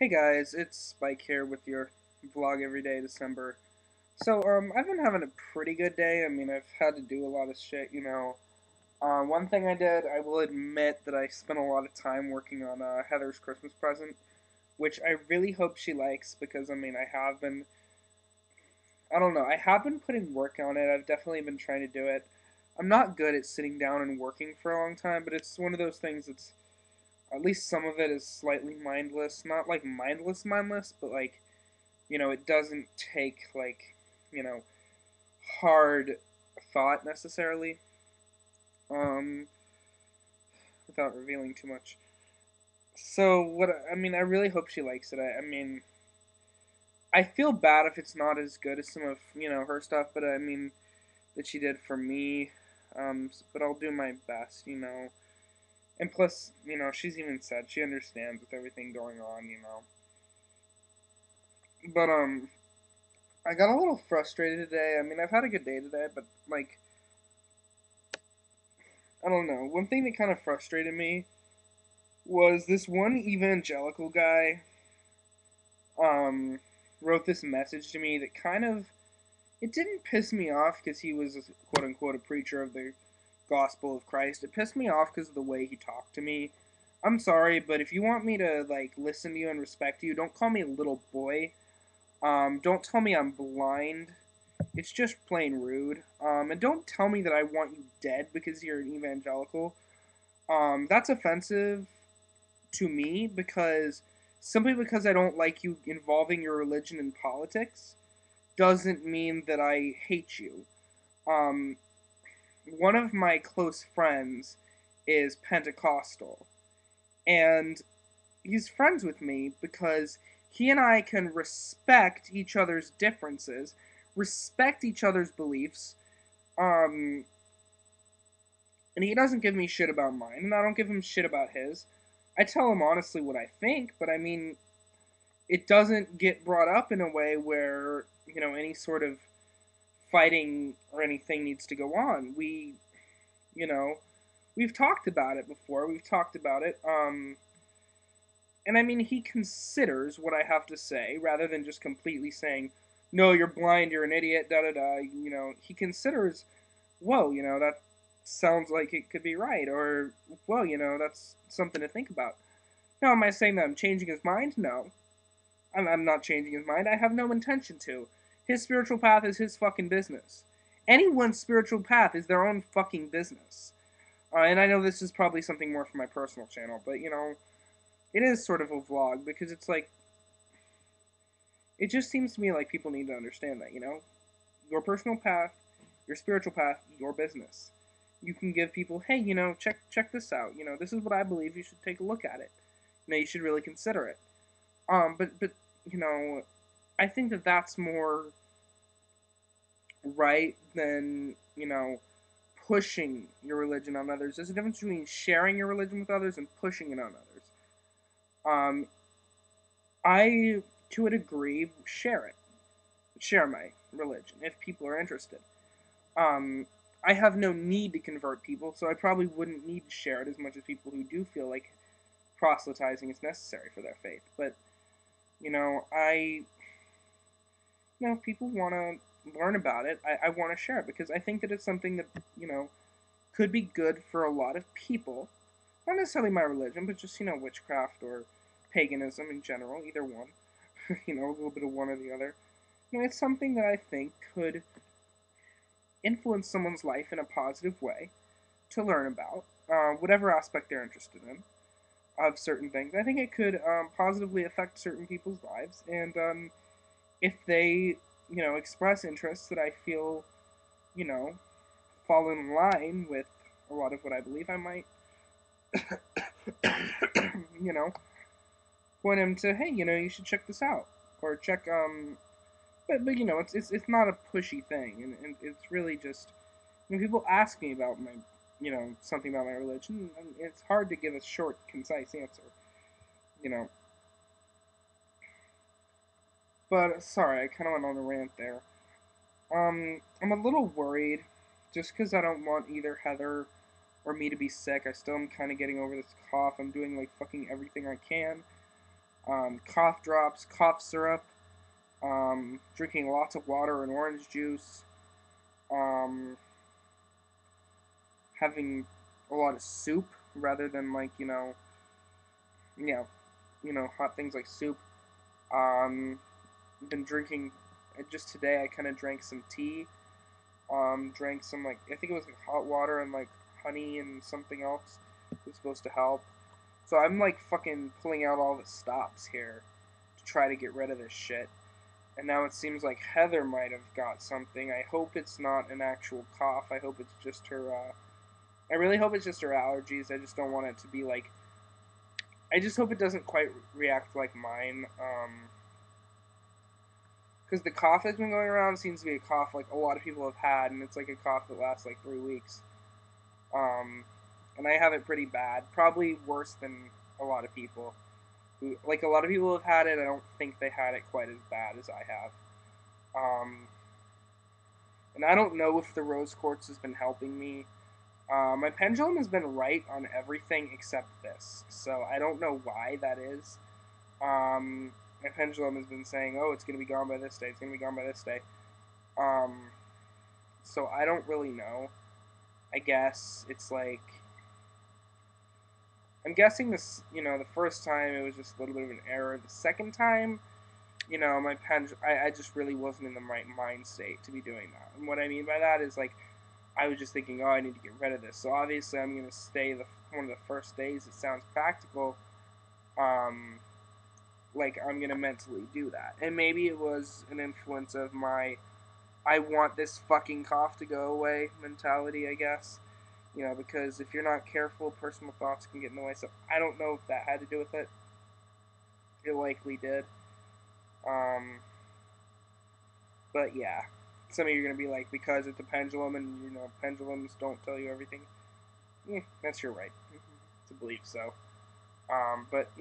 Hey guys, it's Spike here with your vlog every day December. So, I've been having a pretty good day. I mean, I've had to do a lot of shit. One thing I did, I will admit that I spent a lot of time working on Heather's Christmas present, which I really hope she likes because, I mean, I don't know, I have been putting work on it. I've definitely been trying to do it. I'm not good at sitting down and working for a long time, but it's one of those things that's at least some of it is slightly mindless. Not like mindless, but like, it doesn't take like, you know, hard thought necessarily. Um, without revealing too much. So what I mean, I really hope she likes it. I mean, I feel bad if it's not as good as some of her stuff, but I mean that she did for me. But I'll do my best. And plus, she's even said she understands with everything going on. But I got a little frustrated today. I mean, I've had a good day today, but like, I don't know. One thing that kind of frustrated me was this one evangelical guy um wrote this message to me that kind of it didn't piss me off because he was quote unquote a preacher of the gospel of Christ. It pissed me off because of the way he talked to me. I'm sorry, but if you want me to like listen to you and respect you, don't call me a little boy. Don't tell me I'm blind. It's just plain rude. And don't tell me that I want you dead because you're an evangelical. That's offensive to me because simply because I don't like you involving your religion in politics doesn't mean that I hate you. Um, One of my close friends is Pentecostal, and he's friends with me because he and I can respect each other's differences, respect each other's beliefs, um, and he doesn't give me shit about mine, and I don't give him shit about his. I tell him honestly what I think, but I mean, it doesn't get brought up in a way where, any sort of fighting or anything needs to go on. You know, we've talked about it before. We've talked about it. And I mean, he considers what I have to say rather than just completely saying, no, you're blind, you're an idiot, da da da. He considers, whoa, that sounds like it could be right. Or, whoa, that's something to think about. Now, am I saying that I'm changing his mind? No. I'm not changing his mind. I have no intention to. His spiritual path is his fucking business. Anyone's spiritual path is their own fucking business. And I know this is probably something more for my personal channel, but it is sort of a vlog because it's like, it just seems to me like people need to understand that. Your personal path, your spiritual path, your business. You can give people, hey, check this out. This is what I believe. You should take a look at it. You should really consider it. But you know, I think that that's more right than pushing your religion on others. There's a difference between sharing your religion with others and pushing it on others. Um, I, to a degree, share my religion if people are interested. Um, I have no need to convert people, so I probably wouldn't need to share it as much as people who do feel like proselytizing is necessary for their faith. But I if people want to learn about it, I want to share it because I think that it's something that could be good for a lot of people. Not necessarily my religion, but just witchcraft or paganism in general, either one. A little bit of one or the other. It's something that I think could influence someone's life in a positive way to learn about whatever aspect they're interested in of certain things. I think it could positively affect certain people's lives, and if they express interests that I feel you know fall in line with a lot of what I believe, I might you know point them to, hey, you should check this out or check but it's not a pushy thing, and it's really just when people ask me about my something about my religion, it's hard to give a short concise answer you know but sorry, I kind of went on a rant there. I'm a little worried just because I don't want either Heather or me to be sick. I still am kind of getting over this cough. I'm doing like fucking everything I can. cough drops, cough syrup, drinking lots of water and orange juice, um, having a lot of soup rather than like you know, hot things like soup. Um, been drinking. Just today, I kind of drank some tea. Drank some like I think it was like hot water and like honey and something else. It's supposed to help. So I'm like fucking pulling out all the stops here to try to get rid of this shit. And now it seems like Heather might have got something. I hope it's not an actual cough. I hope it's just her. I really hope it's just her allergies. I just don't want it to be like. I just hope it doesn't quite react like mine. Because the cough that's been going around seems to be a cough like a lot of people have had, and it's like a cough that lasts like 3 weeks. Um, and I have it pretty bad, probably worse than a lot of people. Like a lot of people have had it. I don't think they had it quite as bad as I have. And I don't know if the rose quartz has been helping me. My pendulum has been right on everything except this, so I don't know why that is. My pendulum has been saying, "Oh, it's going to be gone by this day. It's going to be gone by this day." Um, so I don't really know. I guess it's like I'm guessing this. The first time it was just a little bit of an error. The second time, my I just really wasn't in the right mind state to be doing that. And what I mean by that is like I was just thinking, oh, I need to get rid of this. So obviously, I'm gonna stay one of the first days. It sounds practical. Um, like I'm gonna mentally do that, and maybe it was an influence of my I want this fucking cough to go away mentality, I guess. Because if you're not careful, personal thoughts can get in the way. So I don't know if that had to do with it. It likely did. Um, but yeah, some of you are gonna be like, because it's a pendulum, and pendulums don't tell you everything. That's your right to believe so. But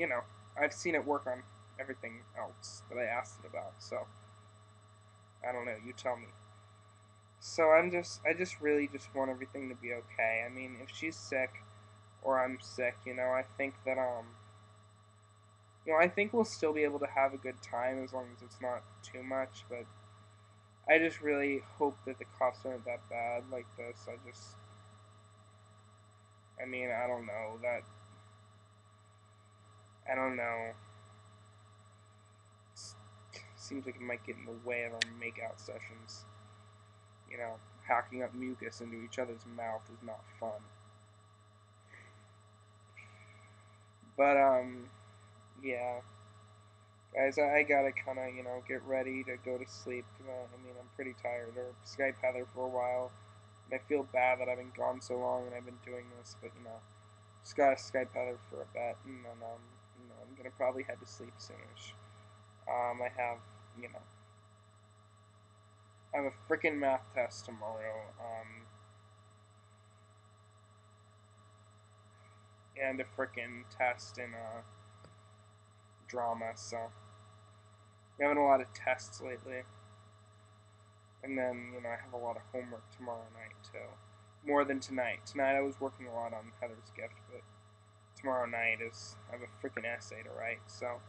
I've seen it work on everything else that I asked it about. So I don't know. You tell me. So I just really just want everything to be okay. I mean, if she's sick or I'm sick, I think that I think we'll still be able to have a good time as long as it's not too much. But I just really hope that the coughs aren't that bad like this. I mean, I don't know that. I don't know. Seems like it might get in the way of our makeout sessions. Hacking up mucus into each other's mouth is not fun. But yeah, guys, I gotta kind of get ready to go to sleep. I mean, I'm pretty tired. Or Skype Heather for a while, and I feel bad that I've been gone so long and I've been doing this. But just gotta Skype Heather for a bit, and then I'm gonna probably head to sleep soonish. I have you know I have a freaking math test tomorrow. And a freaking test in drama. So I'm having a lot of tests lately. And then, I have a lot of homework tomorrow night, too. More than tonight. Tonight I was working a lot on Heather's gift, but tomorrow night I have a freaking essay to write. So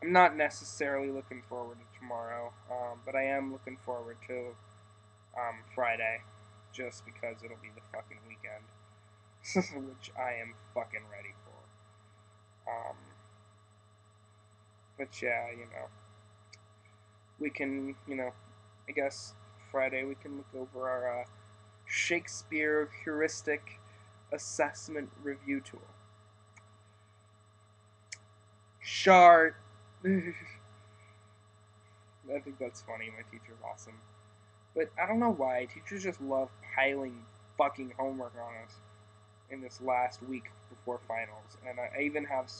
I'm not necessarily looking forward to tomorrow, but I am looking forward to Friday, just because it'll be the fucking weekend, which I am fucking ready for. But yeah, we can, I guess Friday we can look over our Shakespeare heuristic assessment review tool. Shart. I think that's funny. My teacher's awesome. But I don't know why. Teachers just love piling fucking homework on us in this last week before finals. And I even have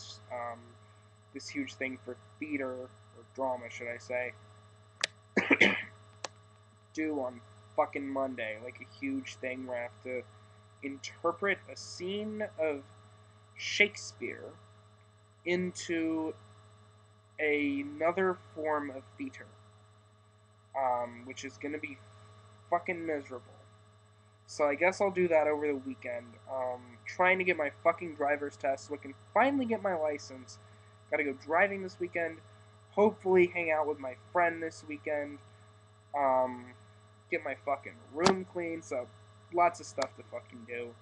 this huge thing for theater, or drama, should I say, due on fucking Monday. Like a huge thing where I have to interpret a scene of Shakespeare into another form of theater, which is going to be fucking miserable. So I guess I'll do that over the weekend. Trying to get my fucking driver's test so I can finally get my license Gotta go driving this weekend. Hopefully hang out with my friend this weekend. Get my fucking room clean. So lots of stuff to fucking do.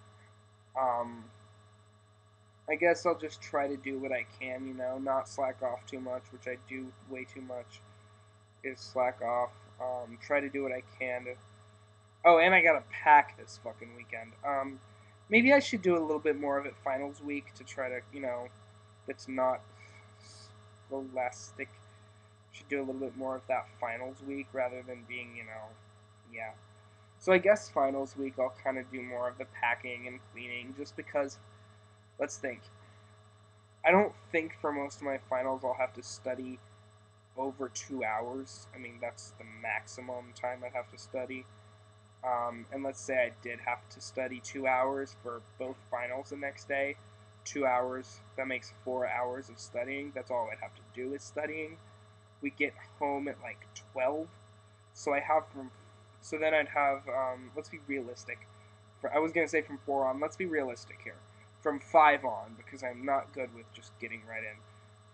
I guess I'll just try to do what I can, not slack off too much, which I do way too much, is slack off. Try to do what I can to... Oh, and I gotta pack this fucking weekend. Maybe I should do a little bit more of it finals week to try to, it's not scholastic. Should do a little bit more of that finals week rather than being, yeah. So I guess finals week I'll kind of do more of the packing and cleaning just because, let's think. I don't think for most of my finals I'll have to study over 2 hours. I mean, that's the maximum time I'd have to study. And let's say I did have to study 2 hours for both finals the next day. 2 hours, that makes 4 hours of studying. That's all I'd have to do is studying. We get home at like 12. So then I'd have, let's be realistic. I was going to say from 4 on, let's be realistic here. From 5 on, because I'm not good with just getting right in.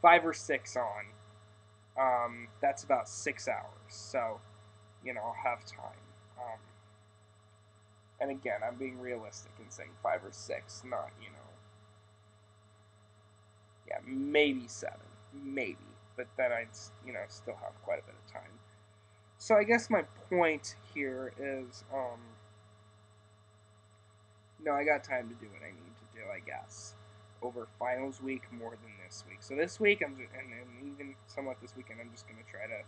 5 or 6 on, that's about 6 hours. So, I'll have time. And again, I'm being realistic and saying 5 or 6, not, yeah, maybe 7. Maybe. But then I'd, still have quite a bit of time. So I guess my point here is, I got time to do what I need to do, I guess, over finals week more than this week. So this week, and even somewhat this weekend, I'm just going to try to,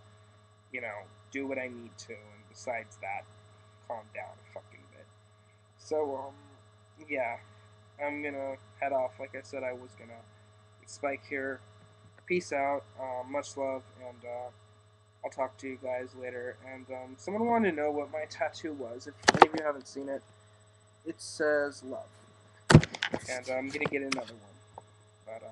do what I need to, and besides that, calm down a fucking bit. So, yeah, I'm going to head off. Like I said, I was going to spike here. Peace out, much love, and I'll talk to you guys later. And someone wanted to know what my tattoo was. If any of you haven't seen it, it says love. And I'm going to get another one. But